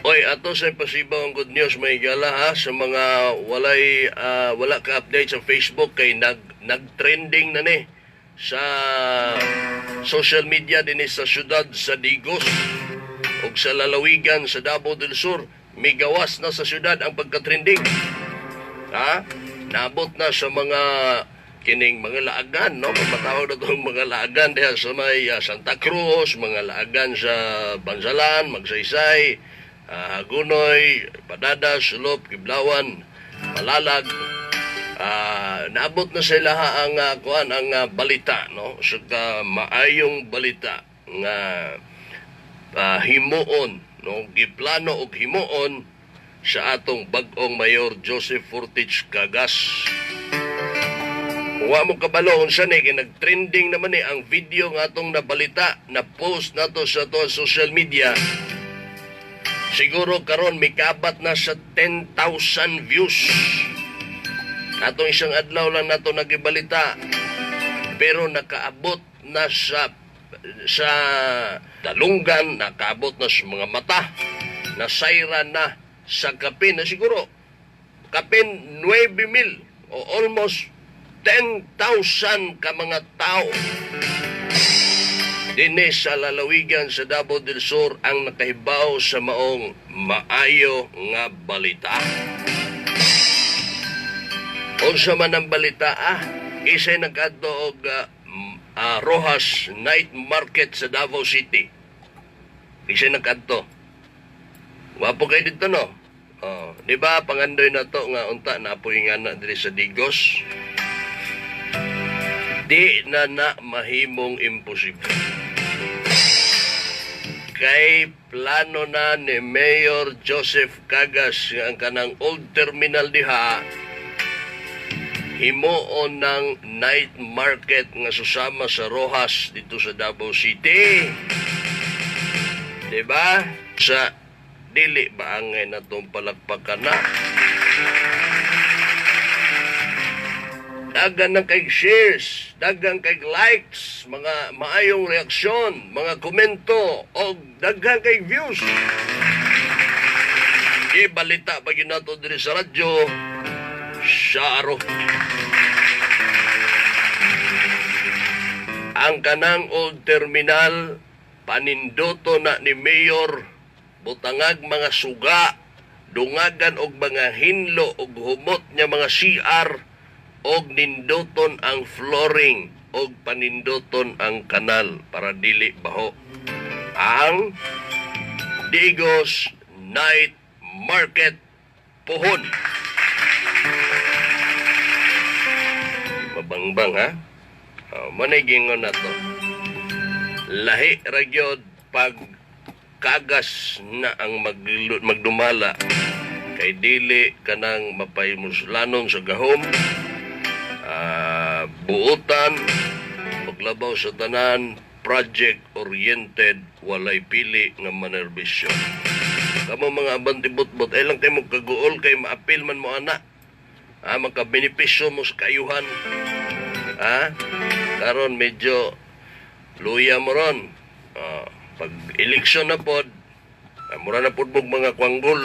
Oy, ato sa pasibaw ang good news may gala ha sa mga wala ka update sa Facebook kay nag-trending na ni sa social media din sa syudad sa Digos ug sa lalawigan sa Davao del Sur. Migawas na sa syudad ang pagka-trending. Ha? Naabot na sa mga kining mga laagan, no? Matawag na itong mga laagan diha sa may Santa Cruz, mga laagan sa Banzalan, Magsaysay, Hagunoy, Padadas, Sulop, Kiblawan, Malalag. Naabot na sila ang balita, no? So maayong balita nga himuon, no? Giplano og himuon sa atong bag-ong Mayor Joseph Fortich Cagas. Wa mo kabalo unsa ni nag-trending naman ang video nga atong nabalita na post nato sa to social media. Siguro karon mikabat na sa 10,000 views. Atong isang adlaw lang nato nagibalita. Pero nakaabot na sa dalunggan, nakaabot na sa mga mata, nasayra na sa kapin na siguro kapin 9,000 o almost 10,000 ka mga tao dinhi sa lalawigan sa Davao del Sur ang nakahibaw sa maong maayo nga balita. Unsa man ang balita isay nagadto og Rojas Night Market sa Davao City. Isay nagadto. Wapo kay dito no. Di ba pangandoy na to nga unta naapoy nga na diri sa Digos. Di na mahimong imposible. Kay plano na ni Mayor Joseph Cagas ang kanang old terminal diha himuon ng night market nga susama sa Rojas dito sa Davao City. Diba? Sa dili ba angay na itong palagpakan na? Dagan ng kay shares, dagan kay likes, mga maayong reaksyon, mga komento, o dagan kay views. Ibalita ba yun nato diri sa radyo? Syaro. Ang kanang old terminal, panindoto na ni Mayor, butangag mga suga, dungagan og mga hinlo og humot niya mga CR, og nindoton ang flooring og panindoton ang kanal para dili baho. Ang Digos Night Market Puhon. Mabangbang ha? Manigingon na to. Lahi ragyod pag kagas na ang magdumala kay dili kanang mapaymuslanon sa gahom, buutan, paglabaw sa tanan, project-oriented, walay pili nga manerbisyon. Kamo mga abantibot-bot, ay lang kayo magkaguol kay maapil man mo anak. Magkabenepisyo mo sa kayuhan. Karon medyo luya mo ron. Pag eleksyon na pod, mura na pod mga kwanggol.